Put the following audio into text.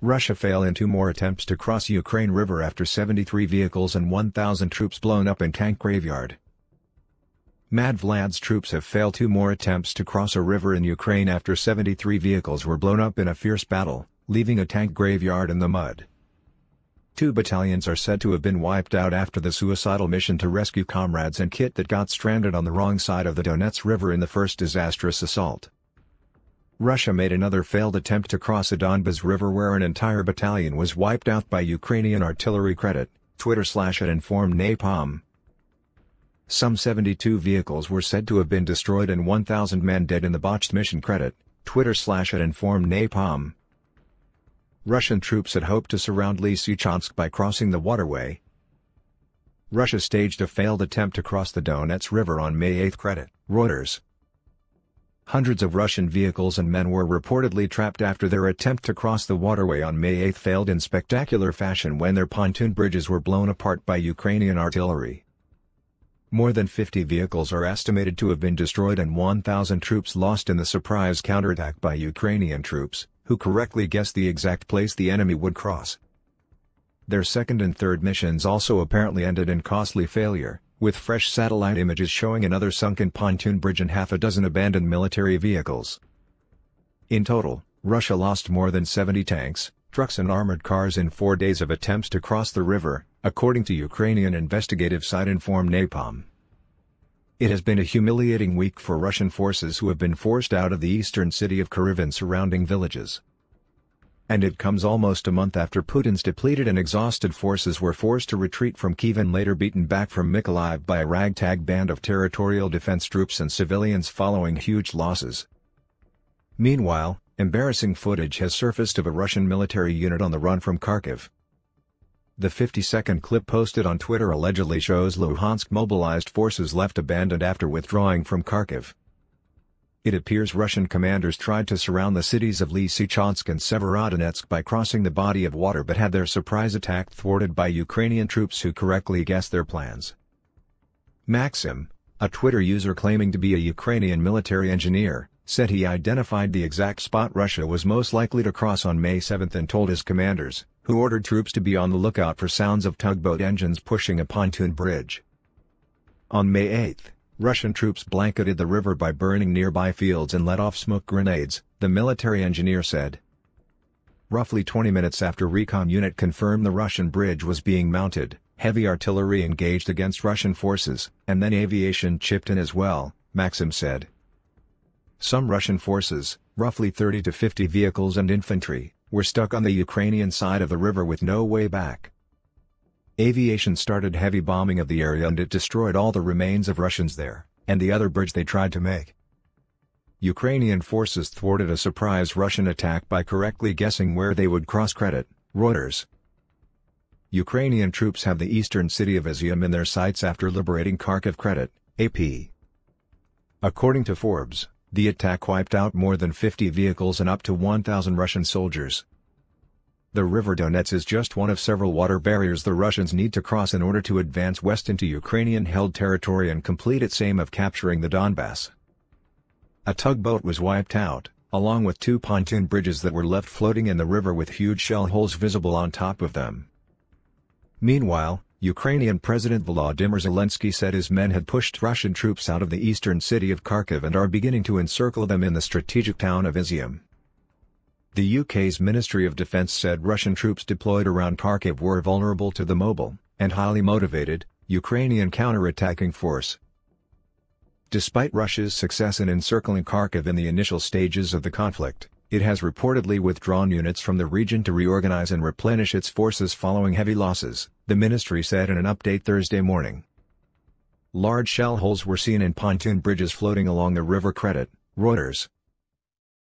Russia failed in 2 more attempts to cross Ukraine River after 73 vehicles and 1,000 troops blown up in tank graveyard. Mad Vlad's troops have failed 2 more attempts to cross a river in Ukraine after 73 vehicles were blown up in a fierce battle, leaving a tank graveyard in the mud. 2 battalions are said to have been wiped out after the suicidal mission to rescue comrades and kit that got stranded on the wrong side of the Donets River in the first disastrous assault. Russia made another failed attempt to cross the Donbas River where an entire battalion was wiped out by Ukrainian artillery. Credit, Twitter/@InformedNapalm. Some 72 vehicles were said to have been destroyed and 1,000 men dead in the botched mission. Credit, Twitter/@InformedNapalm. Russian troops had hoped to surround Lysychansk by crossing the waterway. Russia staged a failed attempt to cross the Donets River on May 8. Credit, Reuters. Hundreds of Russian vehicles and men were reportedly trapped after their attempt to cross the waterway on May 8 failed in spectacular fashion when their pontoon bridges were blown apart by Ukrainian artillery. More than 50 vehicles are estimated to have been destroyed and 1,000 troops lost in the surprise counterattack by Ukrainian troops, who correctly guessed the exact place the enemy would cross. Their second and third missions also apparently ended in costly failure, with fresh satellite images showing another sunken pontoon bridge and half a dozen abandoned military vehicles. In total, Russia lost more than 70 tanks, trucks and armored cars in 4 days of attempts to cross the river, according to Ukrainian investigative site InformedNapalm. It has been a humiliating week for Russian forces who have been forced out of the eastern city of Kyiv and surrounding villages. And it comes almost a month after Putin's depleted and exhausted forces were forced to retreat from Kyiv and later beaten back from Mykolaiv by a ragtag band of territorial defense troops and civilians following huge losses. Meanwhile, embarrassing footage has surfaced of a Russian military unit on the run from Kharkiv. The 50-second clip posted on Twitter allegedly shows Luhansk mobilized forces left abandoned after withdrawing from Kharkiv. It appears Russian commanders tried to surround the cities of Lysychansk and Severodonetsk by crossing the body of water but had their surprise attack thwarted by Ukrainian troops who correctly guessed their plans. Maxim, a Twitter user claiming to be a Ukrainian military engineer, said he identified the exact spot Russia was most likely to cross on May 7 and told his commanders, who ordered troops to be on the lookout for sounds of tugboat engines pushing a pontoon bridge. On May 8, Russian troops blanketed the river by burning nearby fields and let off smoke grenades, the military engineer said. Roughly 20 minutes after recon unit confirmed the Russian bridge was being mounted, heavy artillery engaged against Russian forces, and then aviation chipped in as well, Maxim said. Some Russian forces, roughly 30 to 50 vehicles and infantry, were stuck on the Ukrainian side of the river with no way back. Aviation started heavy bombing of the area and it destroyed all the remains of Russians there, and the other bridge they tried to make. Ukrainian forces thwarted a surprise Russian attack by correctly guessing where they would cross. Credit, Reuters. Ukrainian troops have the eastern city of Izium in their sights after liberating Kharkiv. Credit, AP. According to Forbes, the attack wiped out more than 50 vehicles and up to 1,000 Russian soldiers. The River Donets is just one of several water barriers the Russians need to cross in order to advance west into Ukrainian-held territory and complete its aim of capturing the Donbass. A tugboat was wiped out, along with 2 pontoon bridges that were left floating in the river with huge shell holes visible on top of them. Meanwhile, Ukrainian President Volodymyr Zelensky said his men had pushed Russian troops out of the eastern city of Kharkiv and are beginning to encircle them in the strategic town of Izium. The UK's Ministry of Defence said Russian troops deployed around Kharkiv were vulnerable to the mobile, and highly motivated, Ukrainian counterattacking force. Despite Russia's success in encircling Kharkiv in the initial stages of the conflict, it has reportedly withdrawn units from the region to reorganize and replenish its forces following heavy losses, the ministry said in an update Thursday morning. Large shell holes were seen in pontoon bridges floating along the river. Credit, Reuters.